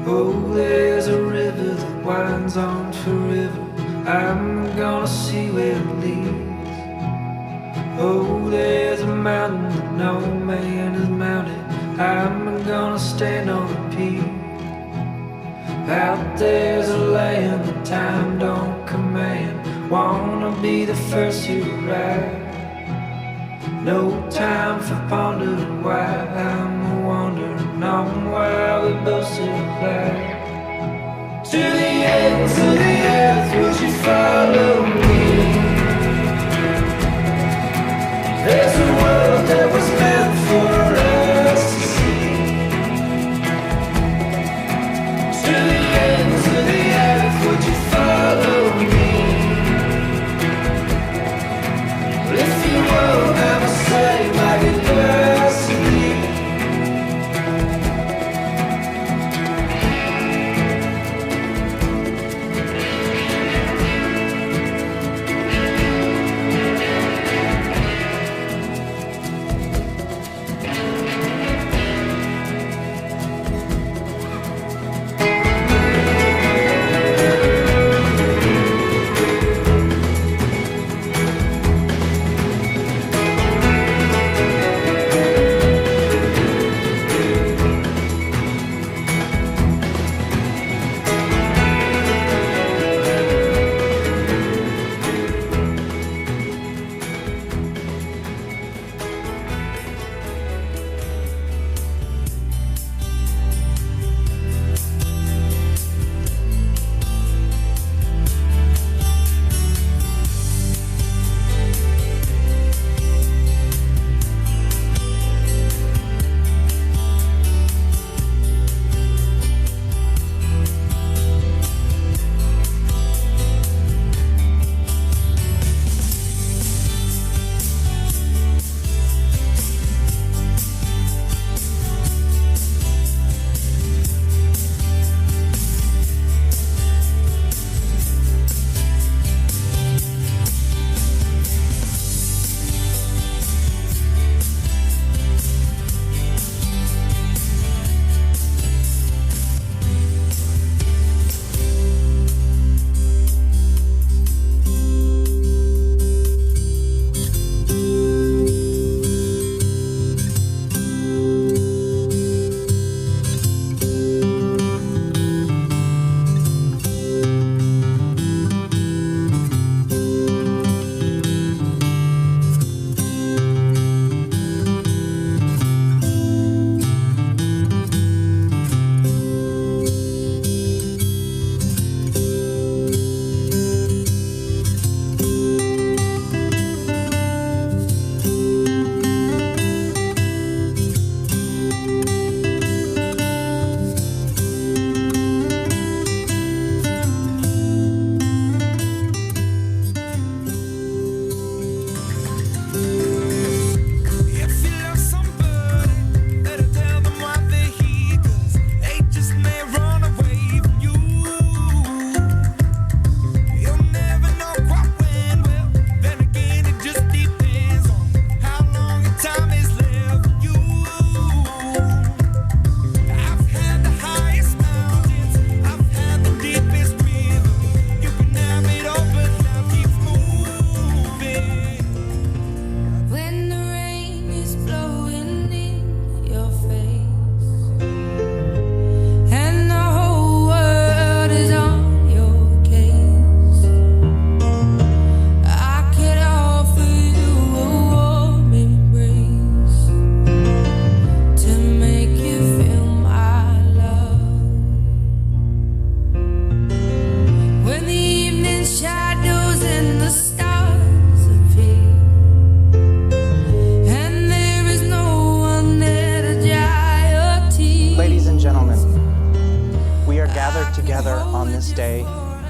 Oh, there's a river that winds on forever. I'm gonna see where it leads. Oh, there's a mountain that no man has mounted. I'm gonna stand on the peak. Out there's a land that time don't command. Wanna be the first to arrive. No time for pondering why. I'm wondering on why we both still alive. To the ends of the earth, would you follow me? There's a world that was meant for us to see. To the ends of the earth, would you follow me? Well, if you won't ever say my goodbyes to me.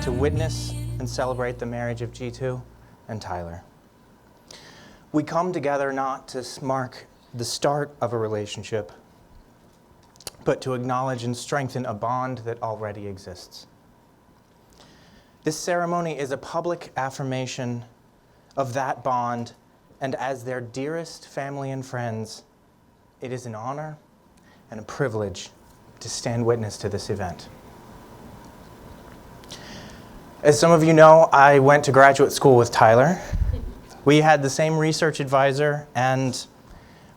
To witness and celebrate the marriage of Jithu and Tyler. We come together not to mark the start of a relationship, but to acknowledge and strengthen a bond that already exists. This ceremony is a public affirmation of that bond, and as their dearest family and friends, it is an honor and a privilege to stand witness to this event. As some of you know, I went to graduate school with Tyler. We had the same research advisor, and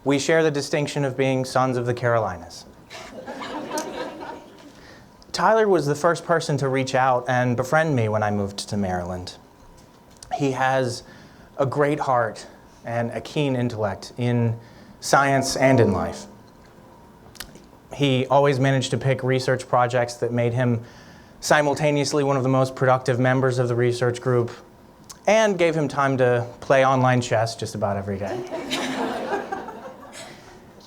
we share the distinction of being sons of the Carolinas. Tyler was the first person to reach out and befriend me when I moved to Maryland. He has a great heart and a keen intellect in science and in life. He always managed to pick research projects that made him simultaneously one of the most productive members of the research group and gave him time to play online chess just about every day.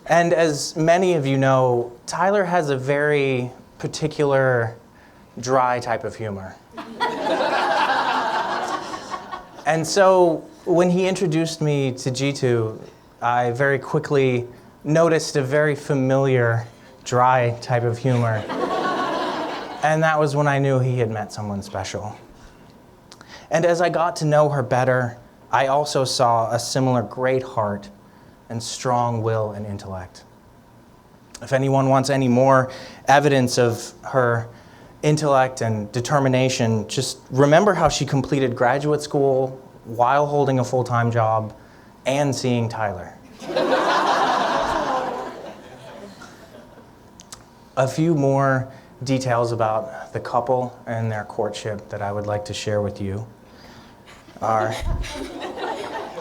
And as many of you know, Tyler has a very particular dry type of humor. And so when he introduced me to Jithu, I very quickly noticed a very familiar dry type of humor. And that was when I knew he had met someone special. And as I got to know her better, I also saw a similar great heart and strong will and intellect. If anyone wants any more evidence of her intellect and determination, just remember how she completed graduate school while holding a full-time job and seeing Tyler. A few more details about the couple and their courtship that I would like to share with you are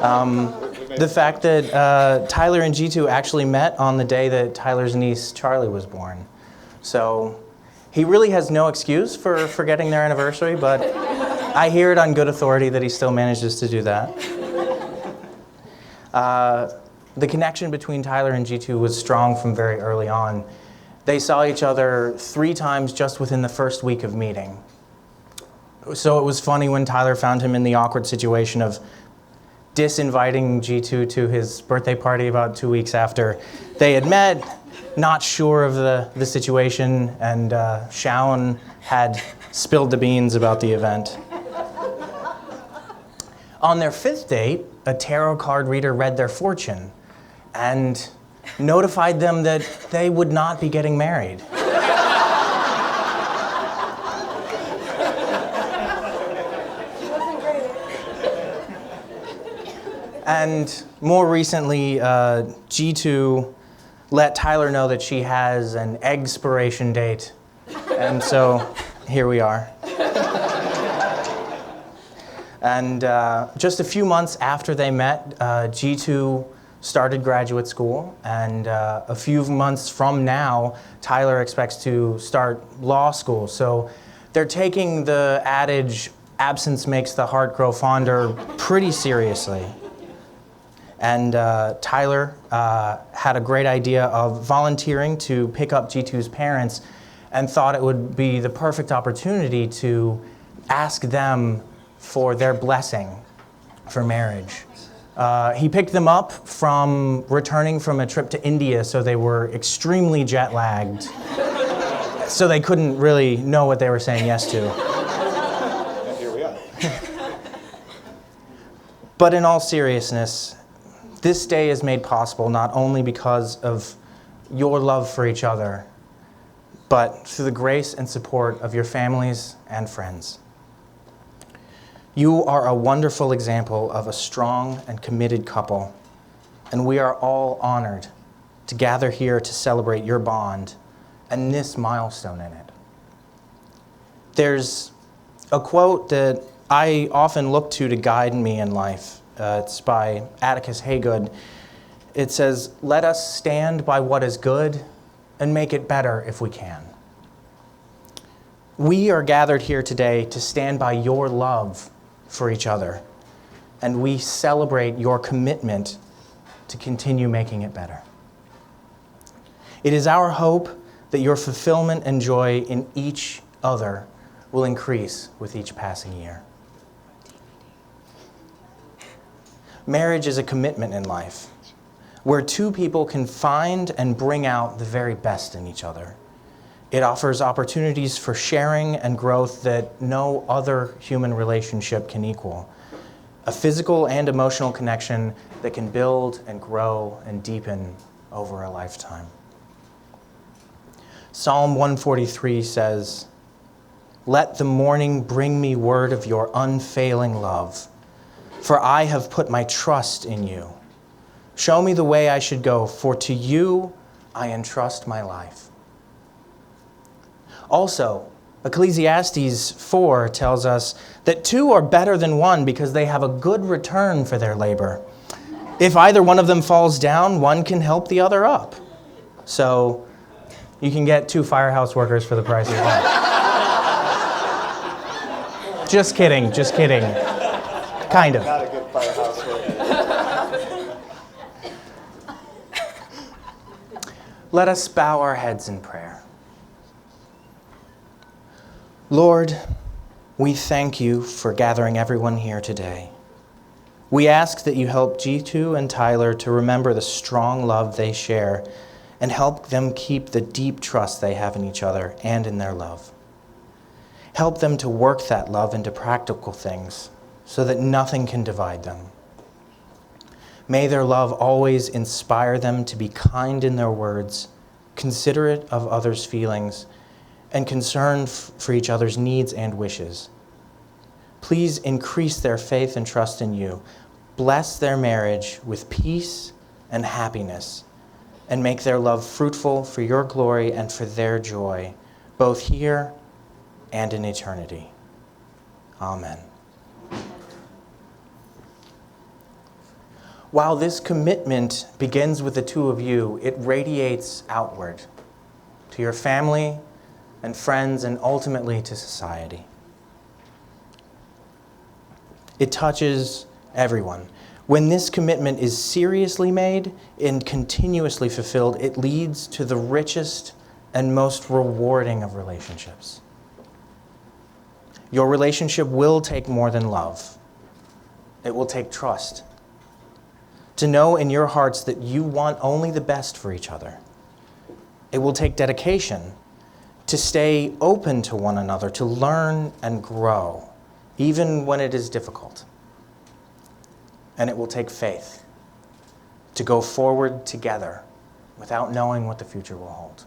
the fact that Tyler and Jithu actually met on the day that Tyler's niece Charlie was born. So he really has no excuse for forgetting their anniversary, but I hear it on good authority that he still manages to do that. The connection between Tyler and Jithu was strong from very early on. They saw each other 3 times just within the first week of meeting. So it was funny when Tyler found him in the awkward situation of disinviting Jithu to his birthday party about 2 weeks after they had met, not sure of the situation, and Shaun had spilled the beans about the event. On their 5th date, a tarot card reader read their fortune and notified them that they would not be getting married. And more recently, Jithu let Tyler know that she has an expiration date. And so here we are. And just a few months after they met, Jithu started graduate school. And a few months from now, Tyler expects to start law school. So they're taking the adage, absence makes the heart grow fonder, pretty seriously. And Tyler had a great idea of volunteering to pick up Jithu's parents and thought it would be the perfect opportunity to ask them for their blessing for marriage. He picked them up from returning from a trip to India, so they were extremely jet lagged. So they couldn't really know what they were saying yes to. And here we are. But in all seriousness, this day is made possible not only because of your love for each other, but through the grace and support of your families and friends. You are a wonderful example of a strong and committed couple, and we are all honored to gather here to celebrate your bond and this milestone in it. There's a quote that I often look to guide me in life. It's by Atticus Haygood. It says, "Let us stand by what is good and make it better if we can." We are gathered here today to stand by your love for each other, and we celebrate your commitment to continue making it better. It is our hope that your fulfillment and joy in each other will increase with each passing year. Marriage is a commitment in life, where 2 people can find and bring out the very best in each other. It offers opportunities for sharing and growth that no other human relationship can equal. A physical and emotional connection that can build and grow and deepen over a lifetime. Psalm 143 says, "Let the morning bring me word of your unfailing love, for I have put my trust in you. Show me the way I should go, for to you I entrust my life." Also, Ecclesiastes 4 tells us that two are better than one because they have a good return for their labor. If either one of them falls down, one can help the other up. So you can get 2 firehouse workers for the price of one. Just kidding, just kidding. Kind of. Not a good firehouse worker. Let us bow our heads in prayer. Lord, we thank you for gathering everyone here today. We ask that you help Jithu and Tyler to remember the strong love they share and help them keep the deep trust they have in each other and in their love. Help them to work that love into practical things so that nothing can divide them. May their love always inspire them to be kind in their words, considerate of others' feelings, and concerned for each other's needs and wishes. Please increase their faith and trust in you. Bless their marriage with peace and happiness, and make their love fruitful for your glory and for their joy, both here and in eternity. Amen. While this commitment begins with the two of you, it radiates outward to your family and friends, and ultimately to society. It touches everyone. When this commitment is seriously made and continuously fulfilled, it leads to the richest and most rewarding of relationships. Your relationship will take more than love. It will take trust. To know in your hearts that you want only the best for each other. It will take dedication to stay open to one another, to learn and grow, even when it is difficult. And it will take faith to go forward together without knowing what the future will hold.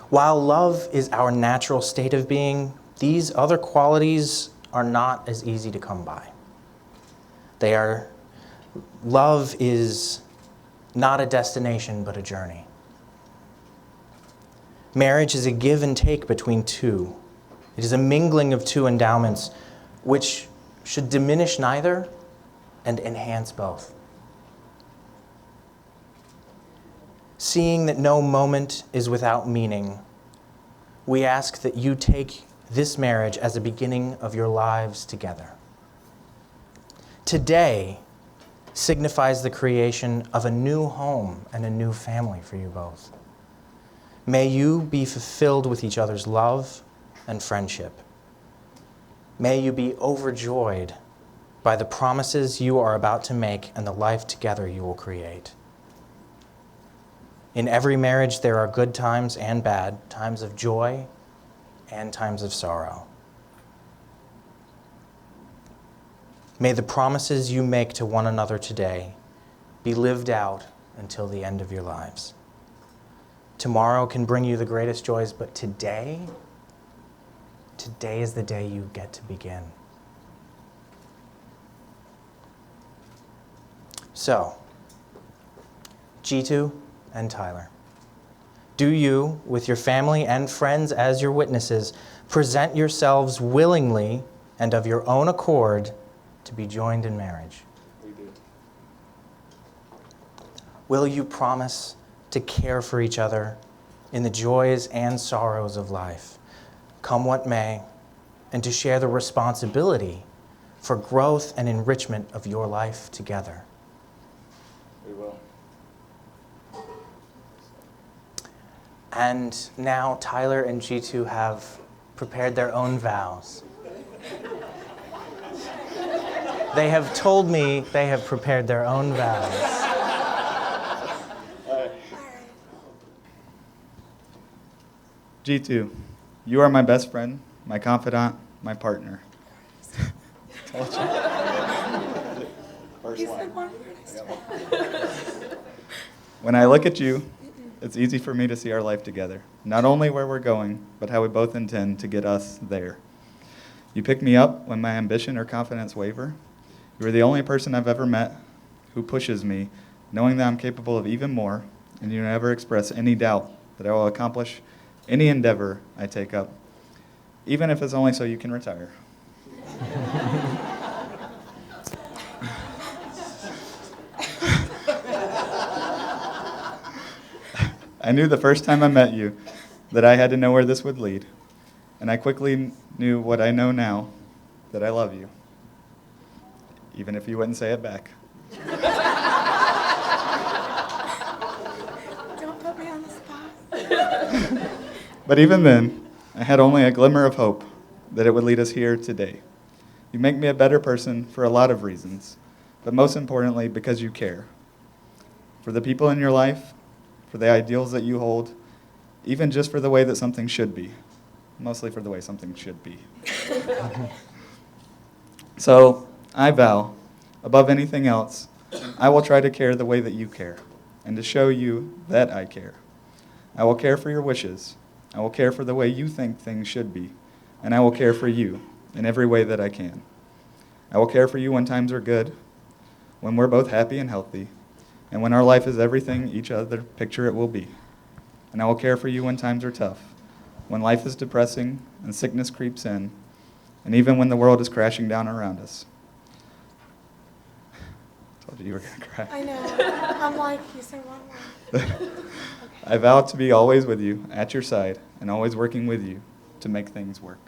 While love is our natural state of being, these other qualities are not as easy to come by. Love is not a destination, but a journey. Marriage is a give and take between two. It is a mingling of two endowments, which should diminish neither and enhance both. Seeing that no moment is without meaning, we ask that you take this marriage as a beginning of your lives together. Today signifies the creation of a new home and a new family for you both. May you be fulfilled with each other's love and friendship. May you be overjoyed by the promises you are about to make and the life together you will create. In every marriage, there are good times and bad, times of joy and times of sorrow. May the promises you make to one another today be lived out until the end of your lives. Tomorrow can bring you the greatest joys, but today is the day you get to begin. So, Jithu and Tyler, do you, with your family and friends as your witnesses, present yourselves willingly and of your own accord to be joined in marriage? We do. Will you promise to care for each other in the joys and sorrows of life, come what may, and to share the responsibility for growth and enrichment of your life together? We will. And now Tyler and Jithu have prepared their own vows. They have told me they have prepared their own vows. Jithu, you are my best friend, my confidant, my partner. Told you. First line. When I look at you, it's easy for me to see our life together, not only where we're going, but how we both intend to get us there. You pick me up when my ambition or confidence waver. You are the only person I've ever met who pushes me, knowing that I'm capable of even more, and you never express any doubt that I will accomplish any endeavor I take up, even if it's only so you can retire. I knew the first time I met you that I had to know where this would lead, and I quickly knew what I know now, that I love you, even if you wouldn't say it back. Don't put me on the spot. But even then, I had only a glimmer of hope that it would lead us here today. You make me a better person for a lot of reasons, but most importantly, because you care. For the people in your life, for the ideals that you hold, even just for the way that something should be. Mostly for the way something should be. So, I vow, above anything else, I will try to care the way that you care, and to show you that I care. I will care for your wishes. I will care for the way you think things should be, and I will care for you in every way that I can. I will care for you when times are good, when we're both happy and healthy, and when our life is everything each other picture it will be. And I will care for you when times are tough, when life is depressing and sickness creeps in, and even when the world is crashing down around us. I told you were going to cry. I know. I'm like, you say one word. I vow to be always with you, at your side, and always working with you to make things work.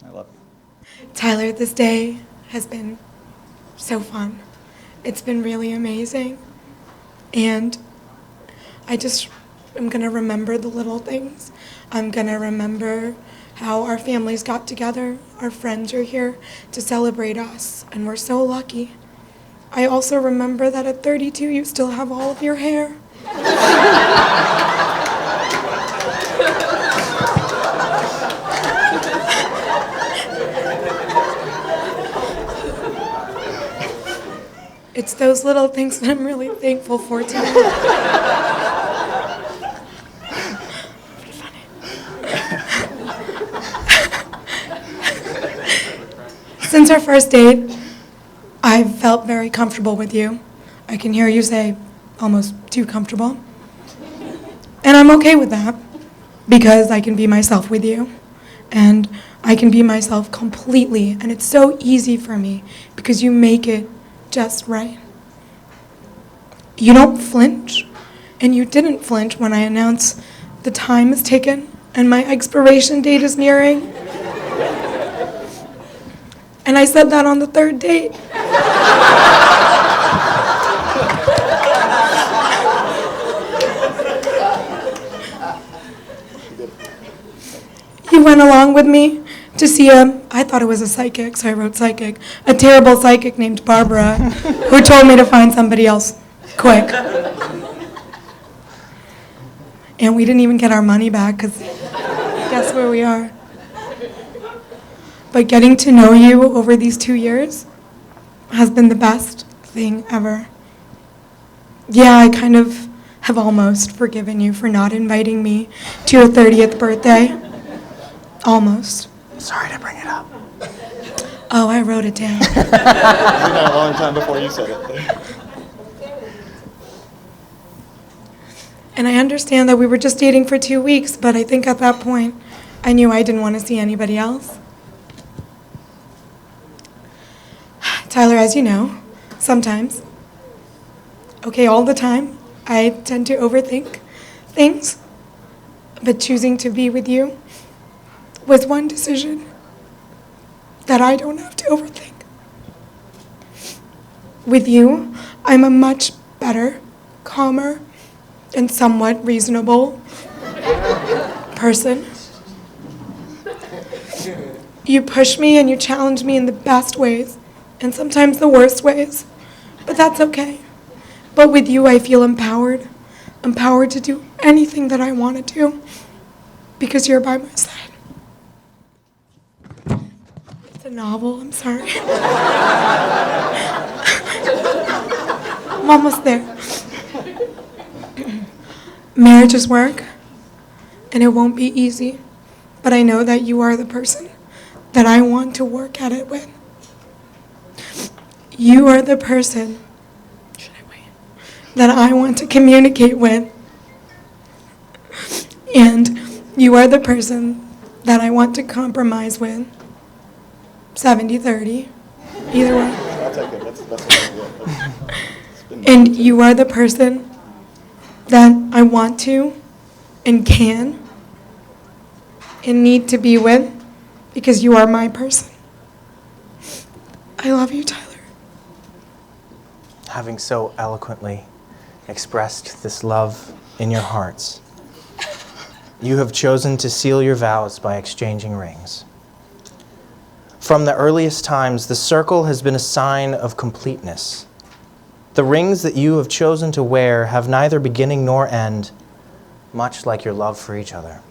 I love you. Tyler, this day has been so fun. It's been really amazing. And I just am going to remember the little things. I'm going to remember how our families got together. Our friends are here to celebrate us, and we're so lucky. I also remember that at 32, you still have all of your hair. It's those little things that I'm really thankful for today. Since our first date, I've felt very comfortable with you. I can hear you say almost too comfortable. And I'm okay with that because I can be myself with you. And I can be myself completely. And it's so easy for me because you make it just right. You don't flinch. And you didn't flinch when I announced the time is ticking and my expiration date is nearing. And I said that on the third date. You went along with me to see I thought it was a psychic, so I wrote psychic, a terrible psychic named Barbara, who told me to find somebody else quick. And we didn't even get our money back, because guess where we are. But getting to know you over these 2 years has been the best thing ever. Yeah, I kind of have almost forgiven you for not inviting me to your 30th birthday. Almost. Sorry to bring it up. Oh, I wrote it down. It's been a long time before you said it. And I understand that we were just dating for 2 weeks, but I think at that point, I knew I didn't want to see anybody else. Tyler, as you know, sometimes, okay, all the time, I tend to overthink things, but choosing to be with you was one decision that I don't have to overthink. With you, I'm a much better, calmer, and somewhat reasonable person. You push me and you challenge me in the best ways, and sometimes the worst ways, but that's okay. But with you, I feel empowered to do anything that I want to do, because you're by my side. It's a novel, I'm sorry. I'm almost there. Marriage is work, and it won't be easy, but I know that you are the person that I want to work at it with. You are the person that I want to communicate with, and you are the person that I want to compromise with. 70-30, either way. I'll take it. That's what I do. And you are the person that I want to and can and need to be with because you are my person. I love you, Tyler. Having so eloquently expressed this love in your hearts, you have chosen to seal your vows by exchanging rings. From the earliest times, the circle has been a sign of completeness. The rings that you have chosen to wear have neither beginning nor end, much like your love for each other.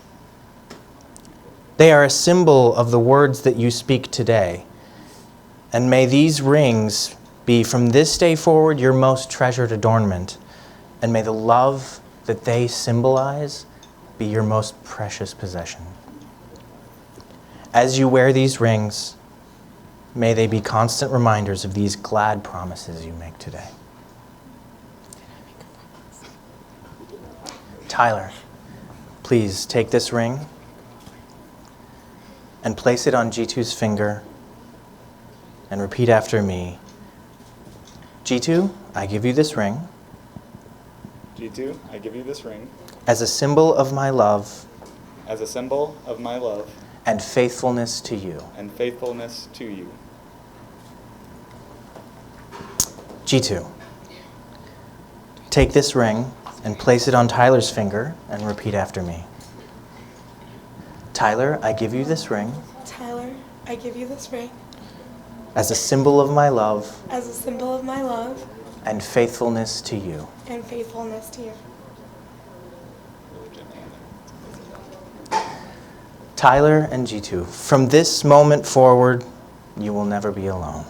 They are a symbol of the words that you speak today, and may these rings be from this day forward your most treasured adornment, and may the love that they symbolize be your most precious possession. As you wear these rings, may they be constant reminders of these glad promises you make today. Tyler, please take this ring and place it on Jithu's finger and repeat after me. Jithu, I give you this ring Jithu, I give you this ring as a symbol of my love as a symbol of my love and faithfulness to you. and faithfulness to you. Jithu, take this ring and place it on Tyler's finger and repeat after me. Tyler, I give you this ring Tyler, I give you this ring as a symbol of my love as a symbol of my love and faithfulness to you. and faithfulness to you. Tyler and Jithu, from this moment forward, you will never be alone.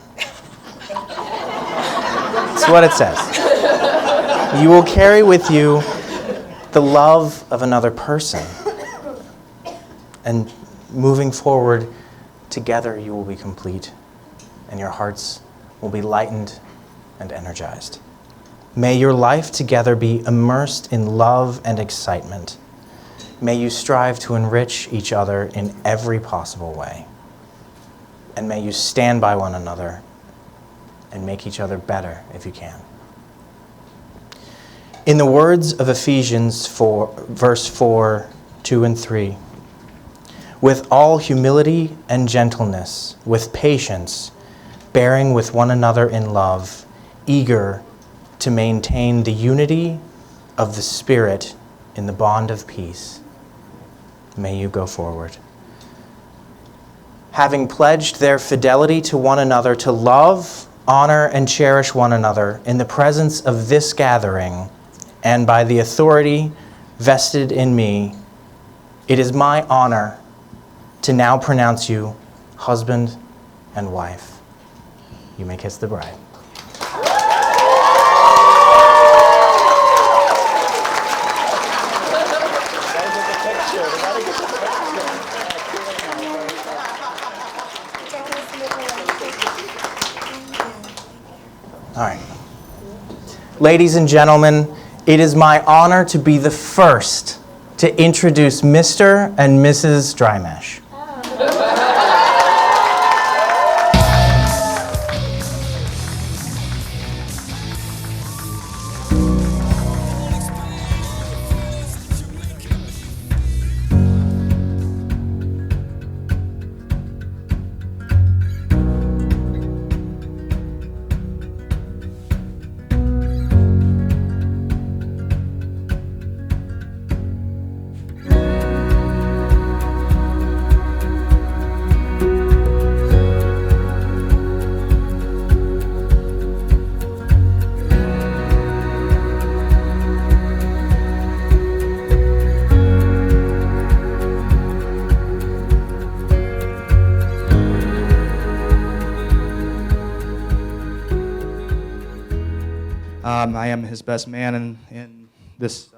That's what it says. You will carry with you the love of another person. And moving forward, together you will be complete, and your hearts will be lightened and energized. May your life together be immersed in love and excitement. May you strive to enrich each other in every possible way. And may you stand by one another and make each other better if you can. In the words of Ephesians 4, verse 4, 2 and 3, with all humility and gentleness, with patience, bearing with one another in love, eager to maintain the unity of the Spirit in the bond of peace. May you go forward. Having pledged their fidelity to one another to love, honor, and cherish one another in the presence of this gathering, and by the authority vested in me, it is my honor to now pronounce you husband and wife. You may kiss the bride. All right. Ladies and gentlemen, it is my honor to be the first to introduce Mr. and Mrs. Drymesh. I am his best man in this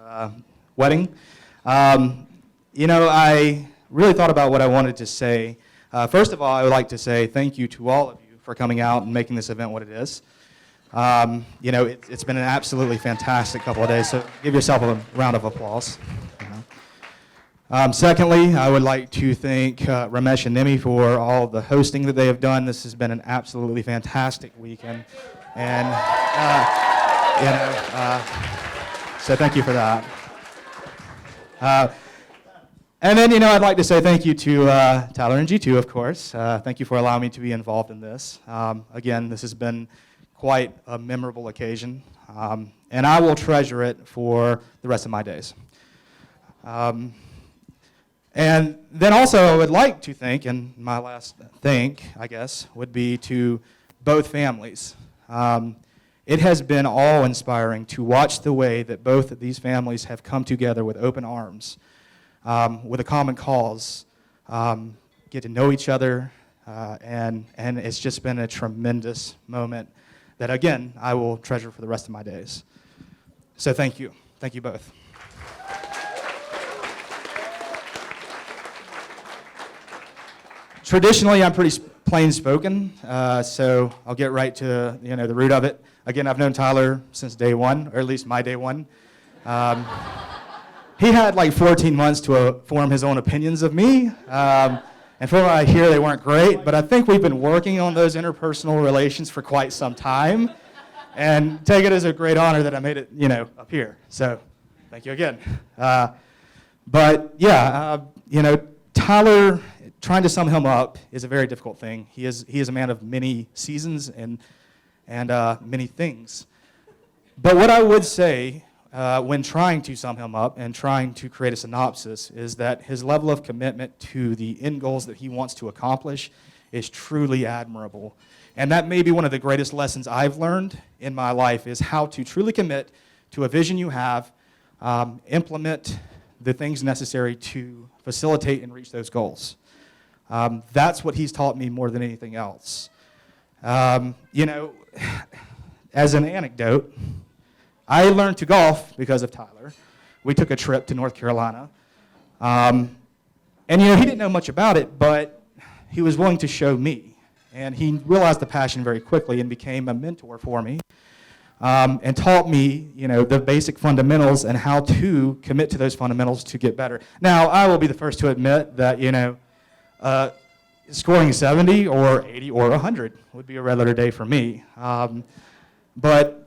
wedding. I really thought about what I wanted to say. First of all, I would like to say thank you to all of you for coming out and making this event what it is. It's been an absolutely fantastic couple of days, so give yourself a round of applause. Secondly, I would like to thank Ramesh and Nimi for all the hosting that they have done. This has been an absolutely fantastic weekend, and so thank you for that. And then, I'd like to say thank you to Tyler and Jithu, of course. Thank you for allowing me to be involved in this. Again, this has been quite a memorable occasion, and I will treasure it for the rest of my days. And then also I would like to thank, and my last thank, I guess, would be to both families. It has been awe-inspiring to watch the way that both of these families have come together with open arms, with a common cause, get to know each other, and it's just been a tremendous moment that, again, I will treasure for the rest of my days. So thank you. Thank you both. Traditionally, I'm pretty plain-spoken, so I'll get right to the root of it. Again, I've known Tyler since day one, or at least my day one. He had like 14 months to form his own opinions of me, and from what I hear, they weren't great, but I think we've been working on those interpersonal relations for quite some time, and take it as a great honor that I made it, up here. So, thank you again. Tyler, trying to sum him up is a very difficult thing. He is a man of many seasons and many things. But what I would say when trying to sum him up and trying to create a synopsis is that his level of commitment to the end goals that he wants to accomplish is truly admirable. And that may be one of the greatest lessons I've learned in my life is how to truly commit to a vision you have, implement the things necessary to facilitate and reach those goals. That's what he's taught me more than anything else. As an anecdote, I learned to golf because of Tyler. We took a trip to North Carolina. He didn't know much about it, but he was willing to show me. And he realized the passion very quickly and became a mentor for me. And taught me, the basic fundamentals and how to commit to those fundamentals to get better. Now, I will be the first to admit that, scoring 70 or 80 or 100 would be a red letter day for me. But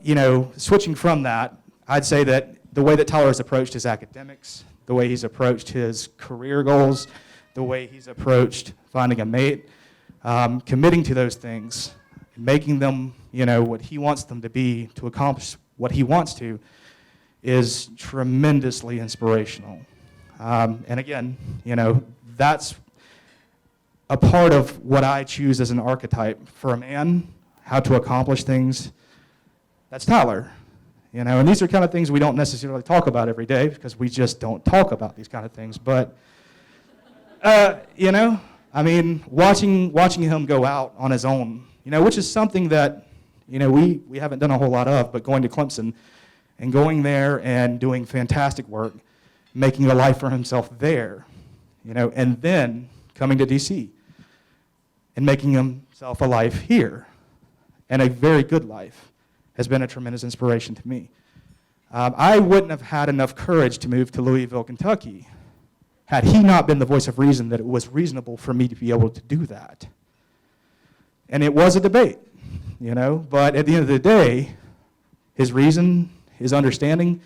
switching from that, I'd say that the way that Tyler has approached his academics, the way he's approached his career goals, the way he's approached finding a mate, committing to those things, making them, what he wants them to be to accomplish what he wants to, is tremendously inspirational. And again, that's a part of what I choose as an archetype for a man, how to accomplish things. That's Tyler. And these are kind of things we don't necessarily talk about every day because we just don't talk about these kind of things. But, watching him go out on his own, which is something that, we haven't done a whole lot of, but going to Clemson and going there and doing fantastic work, making a life for himself there, and then coming to D.C. and making himself a life here, and a very good life, has been a tremendous inspiration to me. I wouldn't have had enough courage to move to Louisville, Kentucky, had he not been the voice of reason that it was reasonable for me to be able to do that. And it was a debate, but at the end of the day, his reason, his understanding,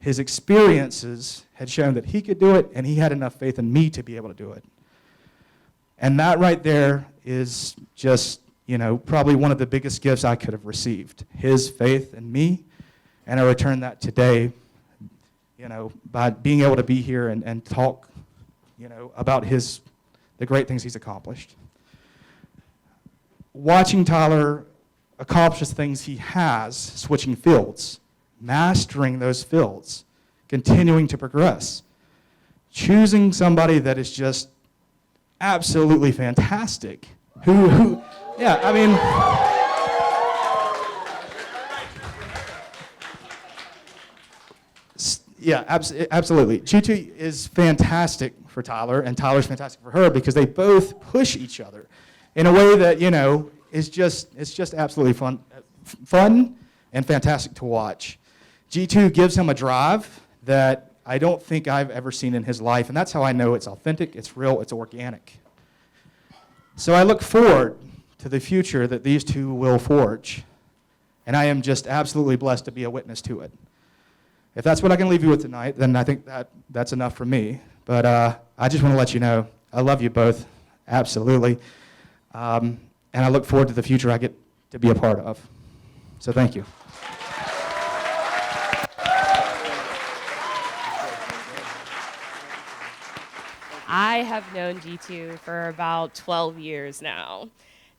his experiences had shown that he could do it, and he had enough faith in me to be able to do it. And that right there is just, probably one of the biggest gifts I could have received, his faith in me, and I return that today, by being able to be here and talk, about the great things he's accomplished. Watching Tyler accomplish things he has, switching fields, mastering those fields, continuing to progress, choosing somebody that is just absolutely fantastic, Yeah, absolutely. Jithu is fantastic for Tyler, and Tyler's fantastic for her because they both push each other in a way that, is just absolutely fun and fantastic to watch. Jithu gives him a drive that I don't think I've ever seen in his life, and that's how I know it's authentic, it's real, it's organic. So I look forward to the future that these two will forge, and I am just absolutely blessed to be a witness to it. If that's what I can leave you with tonight, then I think that's enough for me. But I just want to let you know, I love you both, absolutely. And I look forward to the future I get to be a part of. So thank you. I have known Jithu for about 12 years now.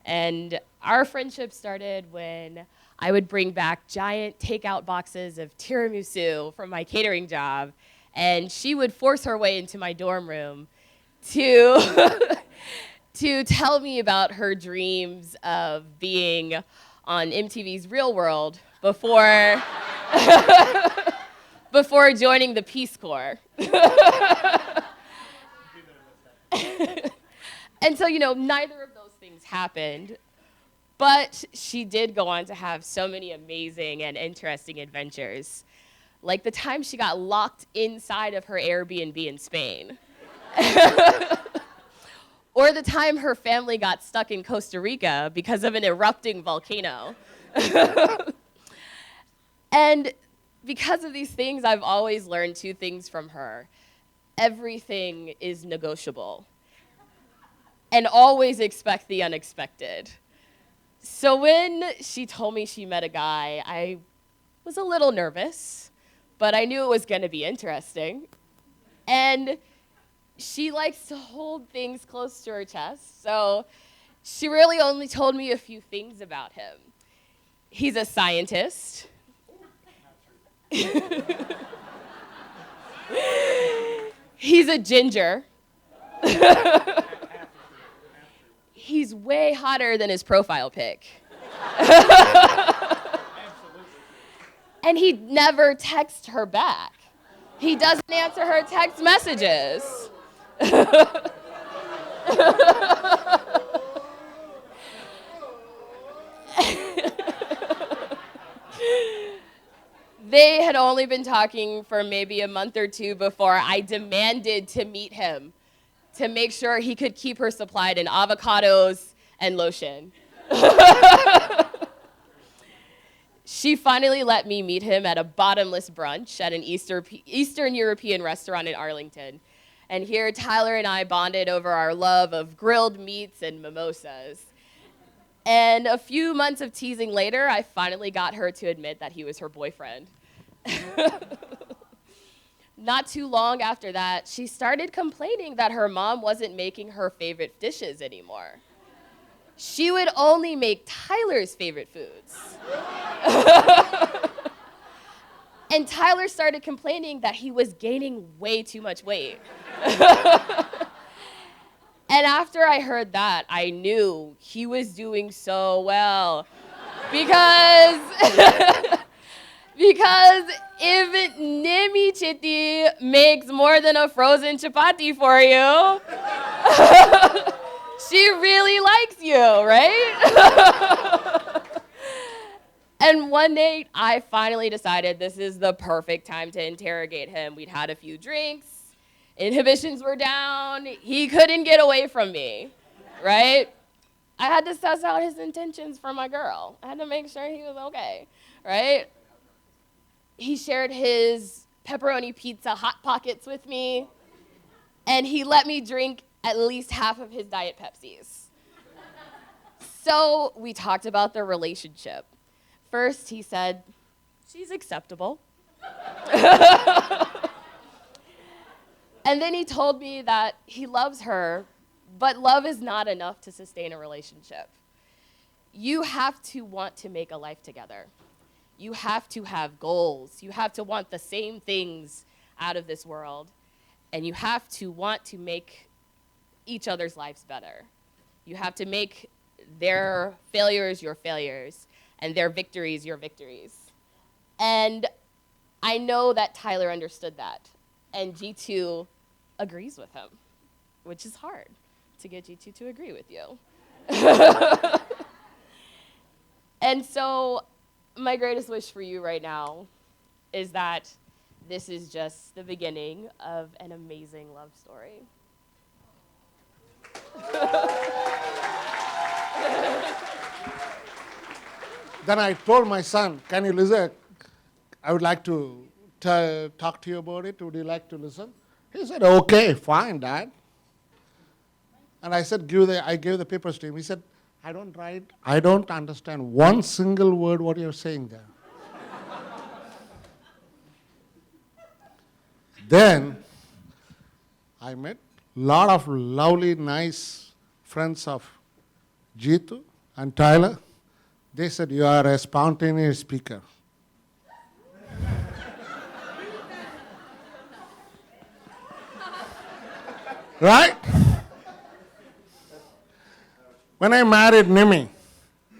And our friendship started when I would bring back giant takeout boxes of tiramisu from my catering job, and she would force her way into my dorm room to, to tell me about her dreams of being on MTV's Real World before, before joining the Peace Corps. And so, neither of those things happened. But she did go on to have so many amazing and interesting adventures, like the time she got locked inside of her Airbnb in Spain, or the time her family got stuck in Costa Rica because of an erupting volcano. And because of these things, I've always learned two things from her. Everything is negotiable, and always expect the unexpected. So when she told me she met a guy, I was a little nervous, but I knew it was going to be interesting. And she likes to hold things close to her chest, so she really only told me a few things about him. He's a scientist. He's a ginger. He's way hotter than his profile pic. And he never texts her back. He doesn't answer her text messages. They had only been talking for maybe a month or two before I demanded to meet him to make sure he could keep her supplied in avocados and lotion. She finally let me meet him at a bottomless brunch at an Eastern European restaurant in Arlington. And here, Tyler and I bonded over our love of grilled meats and mimosas. And a few months of teasing later, I finally got her to admit that he was her boyfriend. Not too long after that, she started complaining that her mom wasn't making her favorite dishes anymore. She would only make Tyler's favorite foods. And Tyler started complaining that he was gaining way too much weight. And after I heard that, I knew he was doing so well. Because if Nemi Chitty makes more than a frozen chapati for you, she really likes you, right? And one night, I finally decided this is the perfect time to interrogate him. We'd had a few drinks, inhibitions were down, he couldn't get away from me, right? I had to suss out his intentions for my girl. I had to make sure he was okay, right? He shared his pepperoni pizza Hot Pockets with me, and he let me drink at least half of his Diet Pepsis. So we talked about their relationship. First, he said, she's acceptable. And then he told me that he loves her, but love is not enough to sustain a relationship. You have to want to make a life together. You have to have goals. You have to want the same things out of this world. And you have to want to make each other's lives better. You have to make their failures your failures and their victories your victories. And I know that Tyler understood that, and G2 agrees with him, which is hard to get G2 to agree with you. And so my greatest wish for you right now is that this is just the beginning of an amazing love story. Then I told my son, can you listen? I would like to talk to you about it. Would you like to listen? He said, okay, fine, Dad. And I said, I gave the papers to him. He said, I don't understand one single word what you're saying there. Then I met a lot of lovely, nice friends of Jithu and Tyler. They said, you are a spontaneous speaker. Right? When I married Nimi,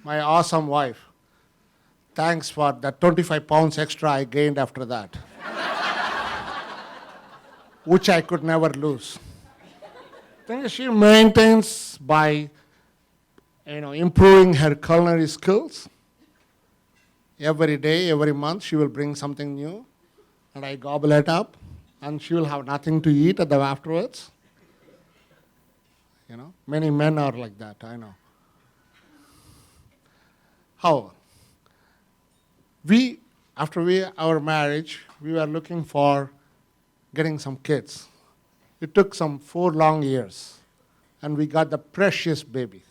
my awesome wife, thanks for that 25 pounds extra I gained after that, which I could never lose. Then she maintains by improving her culinary skills. Every day, every month, she will bring something new, and I gobble it up, and she will have nothing to eat afterwards. Many men are like that, I know. However, after our marriage, we were looking for getting some kids. It took some 4 long years, and we got the precious baby.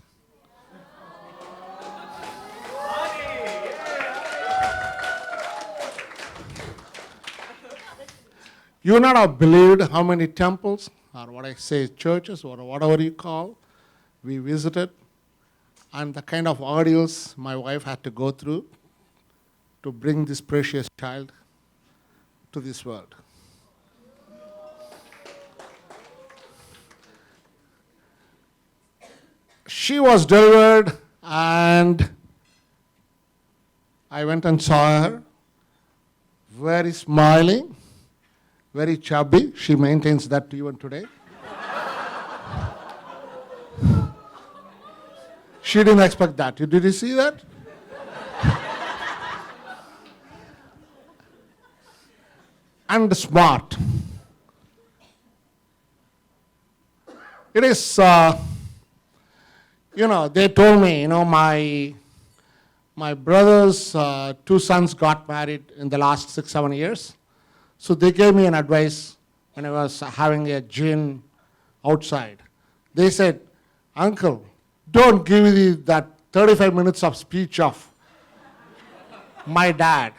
You would not have believed how many temples, or what I say, churches, or whatever you call, we visited, and the kind of ordeals my wife had to go through to bring this precious child to this world. She was delivered, and I went and saw her, very smiling, very chubby. She maintains that even today. She didn't expect that. Did you see that? And smart. It is, they told me, my brother's 2 sons got married in the last 6-7 years. So they gave me an advice when I was having a gin outside. They said, Uncle, don't give me that 35 minutes of speech of my dad.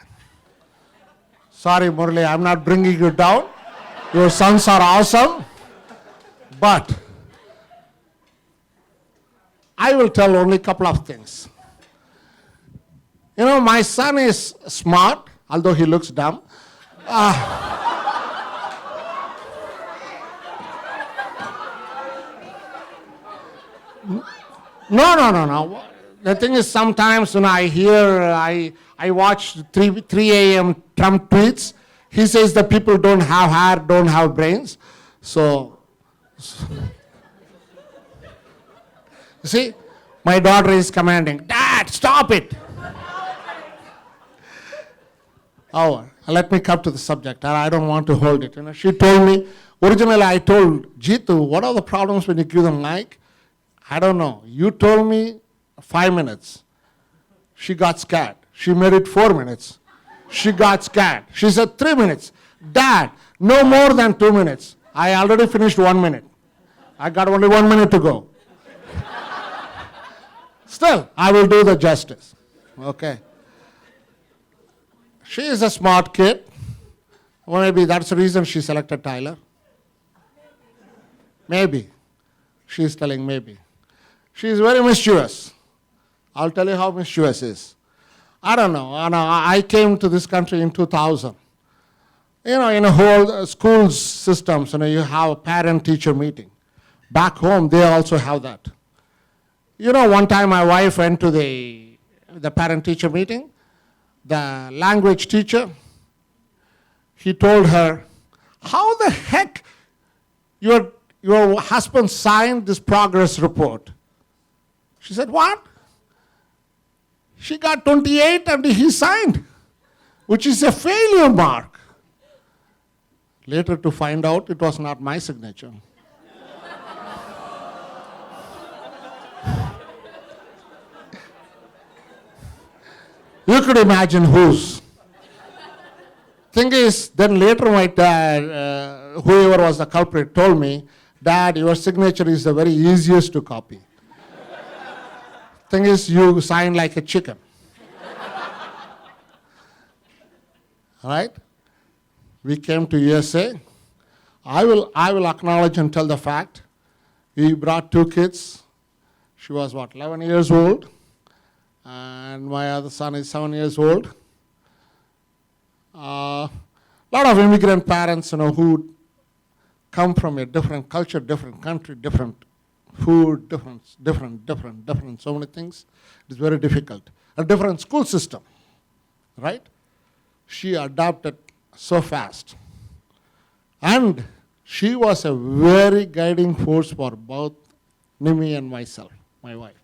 Sorry, Murali, I'm not bringing you down. Your sons are awesome. But I will tell only a couple of things. My son is smart, although he looks dumb. No. The thing is, sometimes when I watch 3 a.m. Trump tweets, he says that people don't have hair, don't have brains. So you see, my daughter is commanding, Dad, stop it. Oh, let me come to the subject. I don't want to hold it. She told me, originally I told Jithu, what are the problems when you give the mic? I don't know. You told me 5 minutes. She got scared. She made it 4 minutes. She got scared. She said 3 minutes. Dad, no more than 2 minutes. I already finished 1 minute. I got only 1 minute to go. Still, I will do the justice. Okay. She is a smart kid. Or maybe that's the reason she selected Tyler. Maybe. She is telling maybe. She is very mischievous. I'll tell you how mischievous is. I don't know. I came to this country in 2000. In a whole school systems, you have a parent-teacher meeting. Back home, they also have that. One time my wife went to the parent-teacher meeting. The language teacher, he told her, how the heck your husband signed this progress report? She said, what? She got 28 and he signed, which is a failure mark. Later to find out it was not my signature. You could imagine whose. Thing is, then later my dad, whoever was the culprit, told me, Dad, your signature is the very easiest to copy. Thing is, you sign like a chicken. Right? We came to USA. I will acknowledge and tell the fact. We brought 2 kids. She was 11 years old, and my other son is 7 years old. A lot of immigrant parents, who come from a different culture, different country, different food, different, so many things. It's very difficult. A different school system, right? She adapted so fast. And she was a very guiding force for both Nimi and myself, my wife.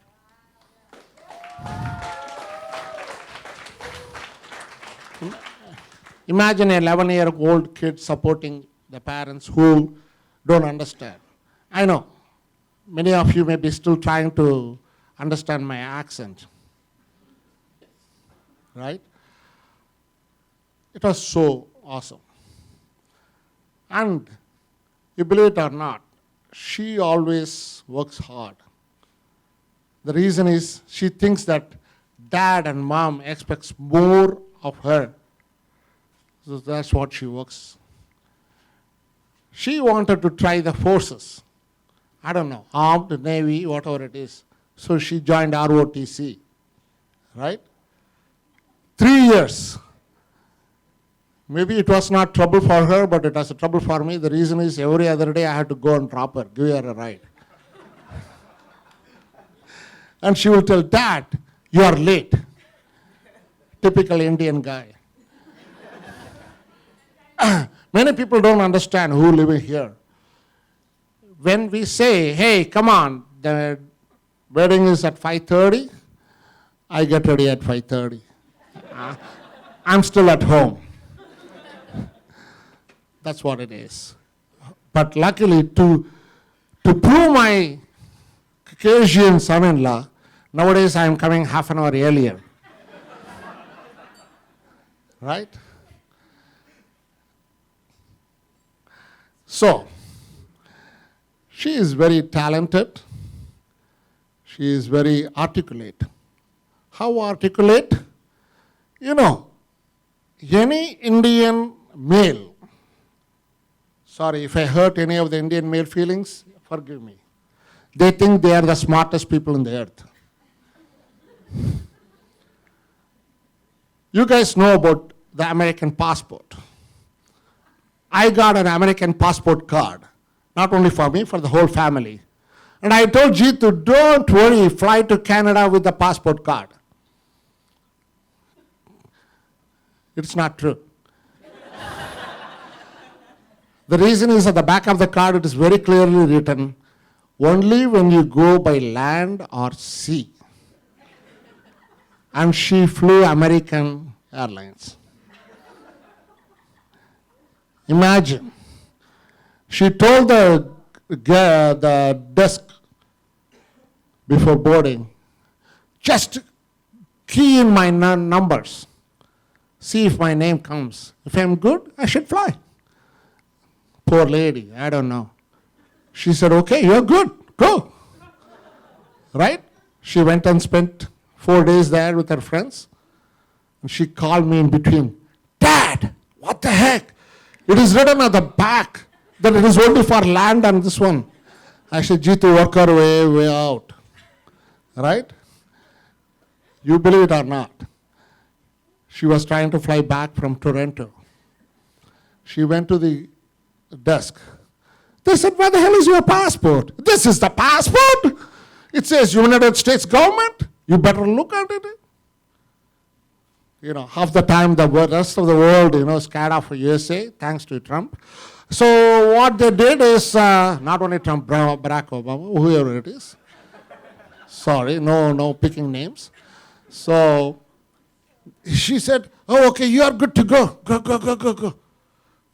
Imagine an 11-year-old kid supporting the parents who don't understand. I know, many of you may be still trying to understand my accent, right? It was so awesome. And you believe it or not, she always works hard. The reason is she thinks that dad and mom expects more of her. So that's what she works. She wanted to try the forces. I don't know, armed, navy, whatever it is. So she joined ROTC, right? 3 years. Maybe it was not trouble for her, but it was a trouble for me. The reason is every other day I had to go and drop her, give her a ride. And she will tell, Dad, you are late. Typical Indian guy. Many people don't understand who live here. When we say, hey, come on, the wedding is at 5:30, I get ready at 5:30. I'm still at home. That's what it is. But luckily, to prove my Caucasian son-in-law, nowadays I'm coming half an hour earlier. Right? So, she is very talented. She is very articulate. How articulate? Any Indian male, sorry if I hurt any of the Indian male feelings, forgive me. They think they are the smartest people in the earth. You guys know about the American passport. I got an American passport card, not only for me, for the whole family. And I told Jithu, don't worry, fly to Canada with the passport card. It's not true. The reason is at the back of the card, it is very clearly written, only when you go by land or sea. And she flew American Airlines. Imagine. She told the desk before boarding, just key in my numbers. See if my name comes. If I'm good, I should fly. Poor lady, I don't know. She said, okay, you're good, go. Right? She went and spent 4 days there with her friends. And she called me in between. Dad, what the heck? It is written at the back that it is only for land and this one. I said, Jithu, work her way out. Right? You believe it or not. She was trying to fly back from Toronto. She went to the desk. They said, where the hell is your passport? This is the passport? It says United States government. You better look at it. half the time the rest of the world, scared of USA, thanks to Trump. So what they did is, not only Trump, Barack Obama, whoever it is. Sorry, no picking names. So she said, oh, okay, you are good to go. Go.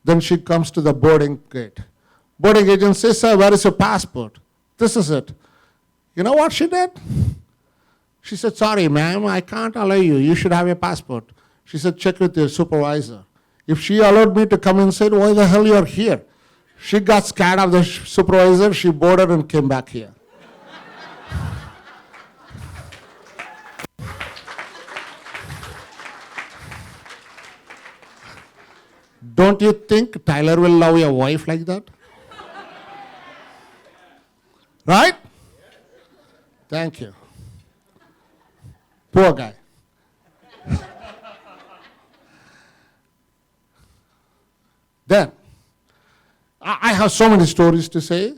Then she comes to the boarding gate. Boarding agent says, sir, where is your passport? This is it. You know what she did? She said, sorry, ma'am, I can't allow you. You should have a passport. She said, check with your supervisor. If she allowed me to come inside, why the hell you are here? She got scared of the supervisor. She boarded and came back here. Don't you think Tyler will love your wife like that? Right? Thank you. Poor guy. Then, I have so many stories to say.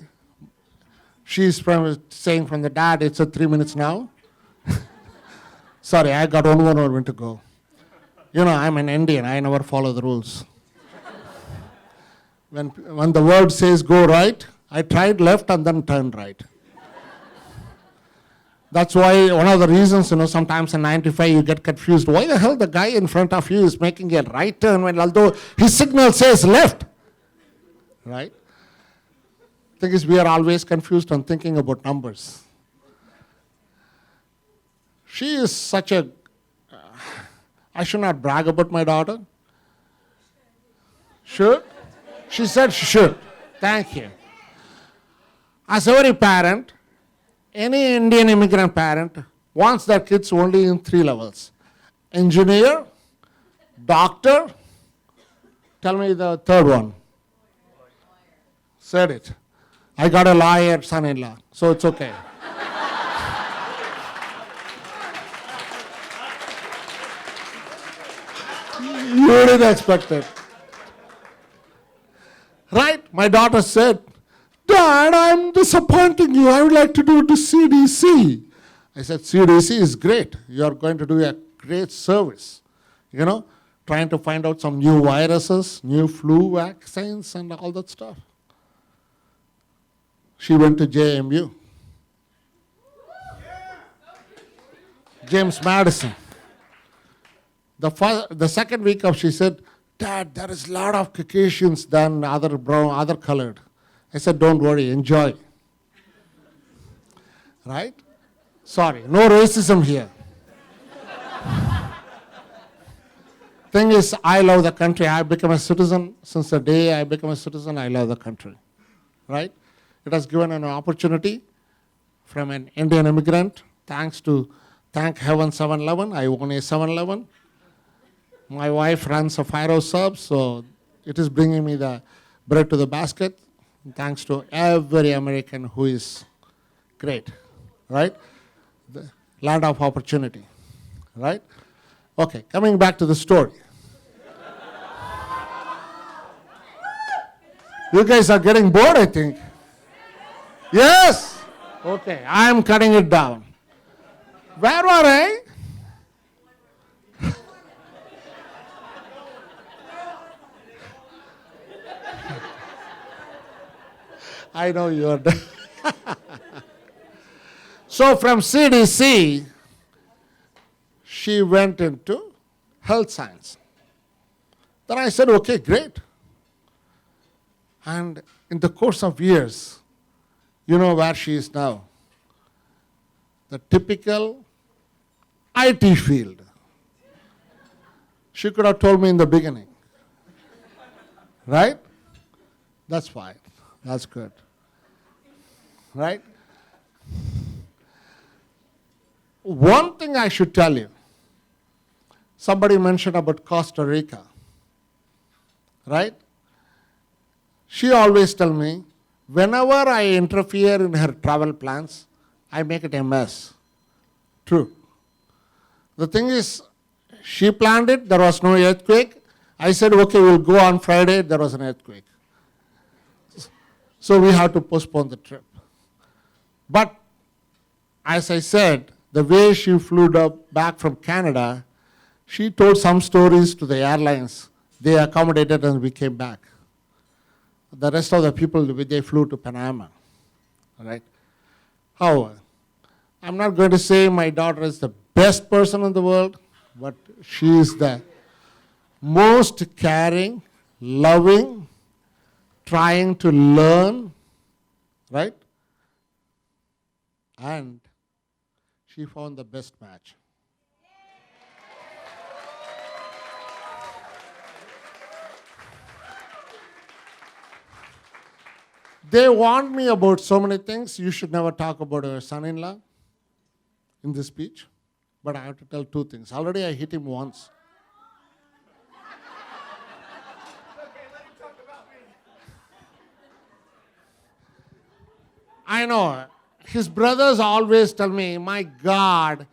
She's saying from the dad, it's 3 minutes now. Sorry, I got one more minute to go. I'm an Indian, I never follow the rules. When the word says go right, I tried left and then turned right. That's why one of the reasons, sometimes in 95 you get confused. Why the hell the guy in front of you is making a right turn when although his signal says left? Right? Thing is, we are always confused on thinking about numbers. She is such a... I should not brag about my daughter. Should? She said she should. Thank you. As every parent, any Indian immigrant parent wants their kids only in 3 levels. Engineer, doctor, tell me the third one. Said it. I got a lawyer son-in-law, so it's okay. You didn't expect it. Right? My daughter said, Dad, I'm disappointing you. I would like to do the CDC. I said, CDC is great. You are going to do a great service. Trying to find out some new viruses, new flu vaccines, and all that stuff. She went to JMU. James Madison. The second week of, she said, Dad, there is a lot of Caucasians than other brown, other colored. I said, don't worry, enjoy. Right? Sorry, no racism here. Thing is, I love the country. I become a citizen. Since the day I become a citizen, I love the country. Right? It has given an opportunity from an Indian immigrant. Thank heaven 7-Eleven. I own a 7-Eleven. My wife runs a fire sub, so it is bringing me the bread to the basket. Thanks to every American who is great, right? The land of opportunity, right? Okay, coming back to the story. You guys are getting bored, I think. Yes? Okay, I am cutting it down. Where were I? I know you are. So from CDC, she went into health science. Then I said, okay, great. And in the course of years, you know where she is now. The typical IT field. She could have told me in the beginning. Right? That's fine. That's good. Right? One thing I should tell you. Somebody mentioned about Costa Rica. Right? She always tells me, whenever I interfere in her travel plans, I make it a mess. True. The thing is, she planned it, there was no earthquake. I said, okay, we'll go on Friday, there was an earthquake. So we have to postpone the trip. But, as I said, the way she flew back from Canada, She told some stories to the airlines. They accommodated and we came back. The rest of the people, they flew to Panama. All right? However, I'm not going to say my daughter is the best person in the world, but she is the most caring, loving, trying to learn, right? And she found the best match. They warned me about so many things. You should never talk about your son-in-law in this speech. But I have to tell two things. Already I hit him once. I know. His brothers always tell me, my God,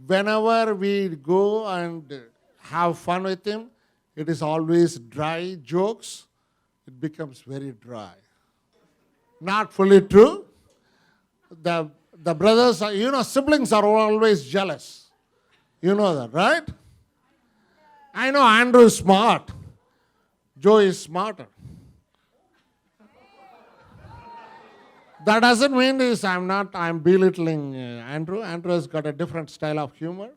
whenever we go and have fun with him, it is always dry jokes. It becomes very dry. Not fully true. The brothers, siblings are always jealous. You know that, right? I know Andrew is smart. Joe is smarter. That doesn't mean I'm belittling Andrew. Andrew has got a different style of humor.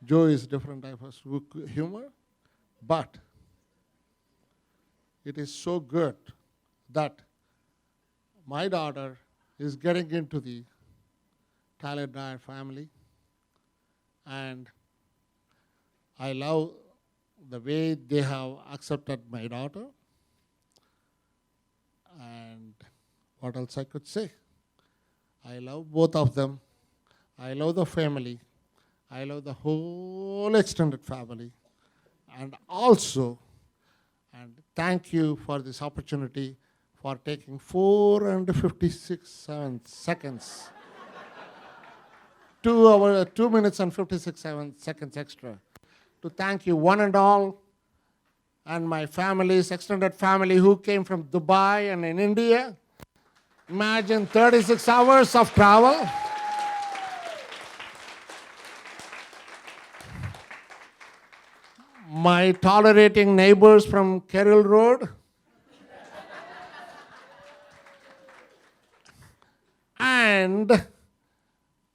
Joe is different type of humor. But it is so good that my daughter is getting into the Tyler Dyer family. And I love the way they have accepted my daughter. And what else I could say? I love both of them. I love the family. I love the whole extended family. And also, and thank you for this opportunity for taking 4 and 56 seconds. 2 minutes and 56 seconds extra. To thank you one and all, and my family's extended family who came from Dubai and in India. Imagine 36 hours of travel. My tolerating neighbors from Carroll Road. And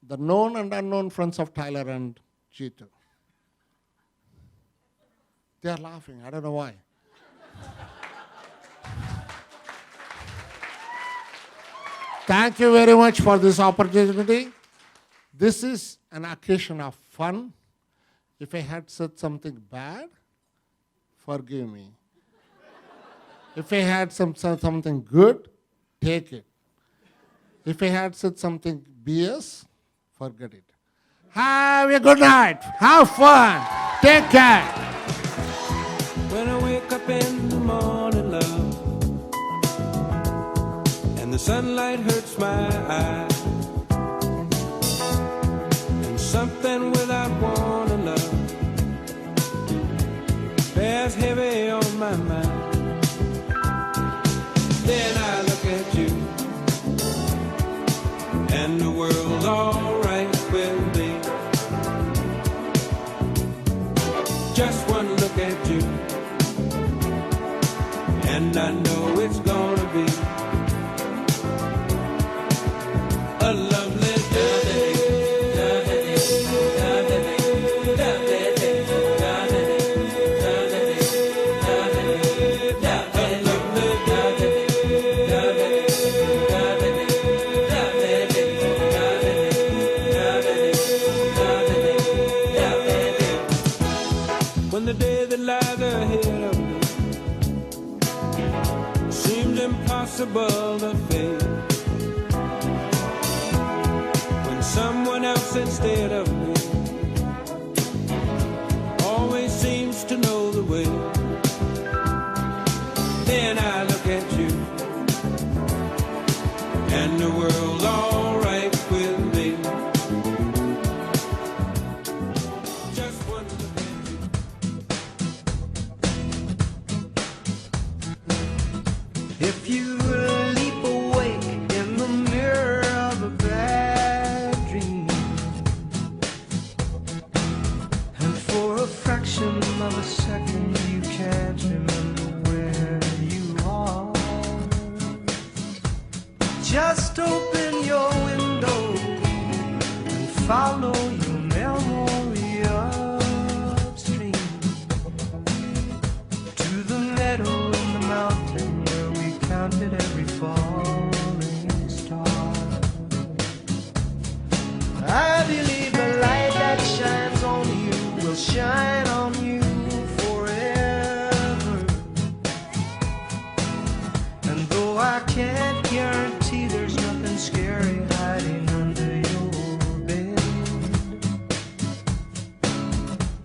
the known and unknown friends of Tyler and Jithu. They are laughing. I don't know why. Thank you very much for this opportunity. This is an occasion of fun. If I had said something bad, forgive me. If I had said something good, take it. If I had said something BS, forget it. Have a good night. Have fun. Take care. When I wake up in the morning, love, and the sunlight hurts my eyes, and something without warning, love, bears heavy on my mind. Then I look at you, and the world's all right with me. Just one look at you, and I know it's gonna be a lovely day. When the day that lies ahead of me seems impossible to face, when someone else instead of me always seems to know the way, then I look at you, and the world's all right with me. Just one look at you. If you leap awake in the mirror of a bad dream, and for a Just open your window and follow your memory upstream to the meadow in the mountain where we counted every falling star. I believe the light that shines on you will shine on you forever. And though I can't guarantee there's nothing scary hiding under your bed,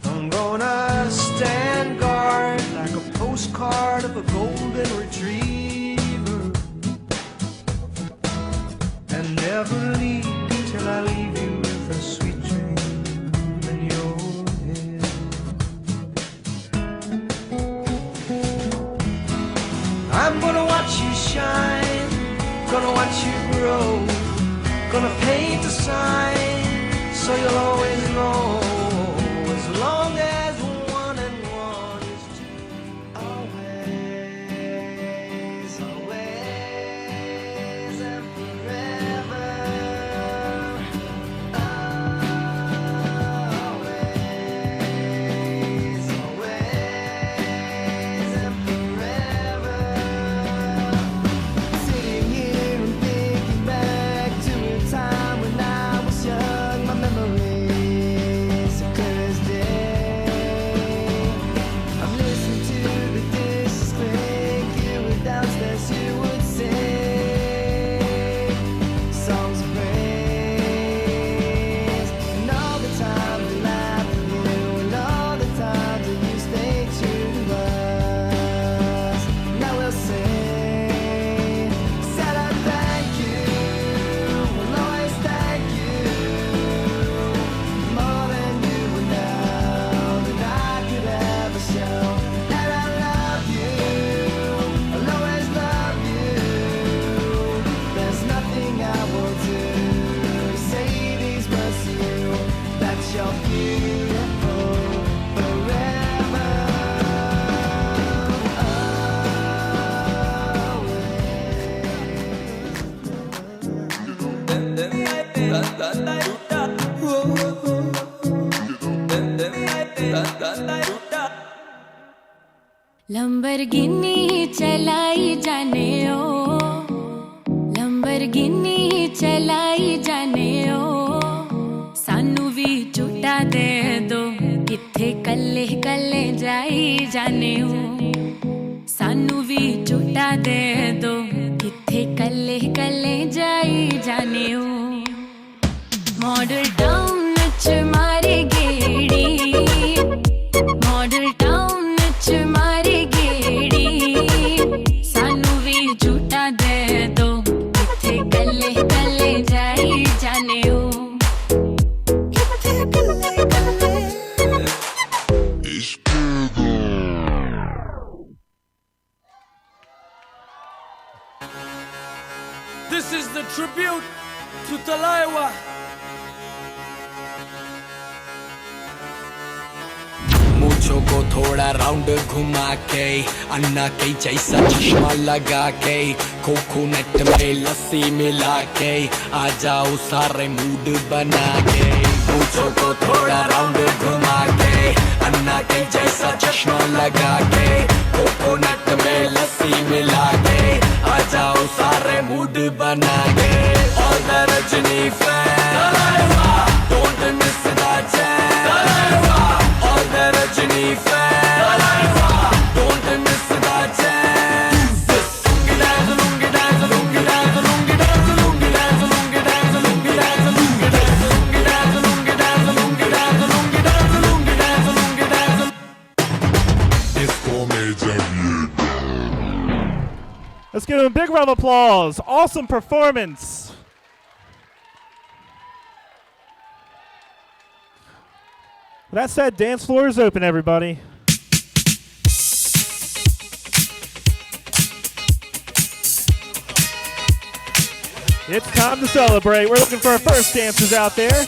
I'm gonna stand guard like a postcard of a golden retriever and never leave till I leave you with a sweet dream in your head. I'm gonna watch you shine, gonna watch you grow, gonna paint a sign so you'll always know, as long as 1 and 1 is 2. Always, always and forever. Always, always and forever. Sitting here and thinking back to a time when I was young, my memories are clear as day. I've listened to the dishes clink, you were downstairs, you would sing songs of praise, and all the times we laughed at you, and all the times that you stayed true to us. Now we'll sing, said I thank you, will always thank you, more than you would know that I could ever show. And I love you, I'll always love you. There's nothing I will do to say these words to you, that you're beautiful forever. Lamborghini चलाई जाने ओ, Lamborghini चलाई जाने ओ, सानू भी झूठा दे दो, किथे कल्ले कल्ले जाई जाने ओ, सानू भी झूठा दे दो, किथे कल्ले कल्ले जाई जाने ओ, मॉडल टाउन च मारे गेड़ी, मॉडल टाउन च मारे गेड़ी, सानू भी झूठा दे दो, किथे कल्ले कल्ले जाई जाने ओ, किथे कल्ले कल्ले। This is the tribute to Talaiwa. मूछों को थोड़ा राउंड घुमा के, अन्ना के जैसा चश्मा लगा के, कोकोनट में लस्सी मिला के, आ जाओ सारे मूड बना के। मूछों को थोड़ा राउंड घुमा के, अन्ना के जैसा चश्मा लगा के, कोकोनट में लस्सी मिला के, आ जाओ सारे मूड बना के। All the Rajini fans, don't miss that chance. All the Rajini fans, don't miss that chance. Lungi dance, lungi dance, lungi dance, lungi dance, lungi dance, lungi dance, lungi dance, lungi dance, lungi dance, lungi dance, lungi dance, lungi dance, lungi dance, lungi dance. Disco Major. Let's give him a big round of applause. Awesome performance. With that said, dance floor is open, everybody. It's time to celebrate. We're looking for our first dancers out there.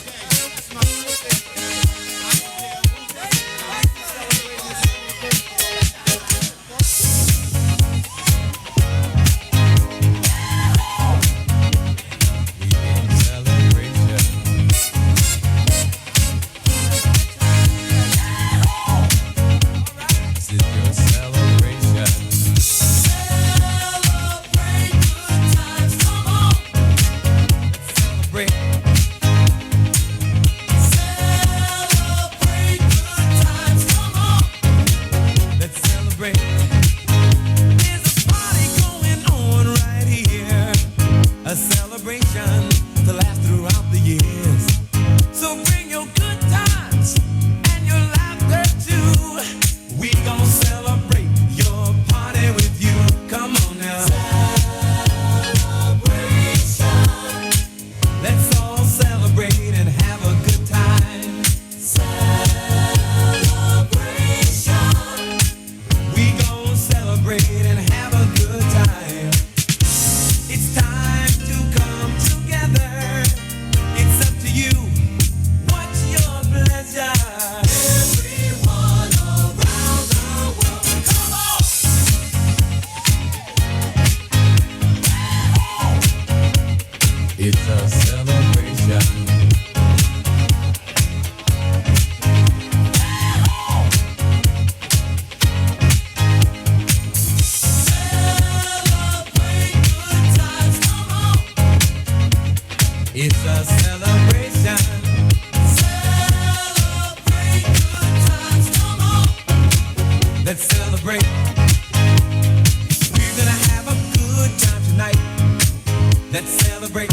It's a celebration. It's a celebration. Celebrate good times, come on. Let's celebrate. We're gonna have a good time tonight. Let's celebrate.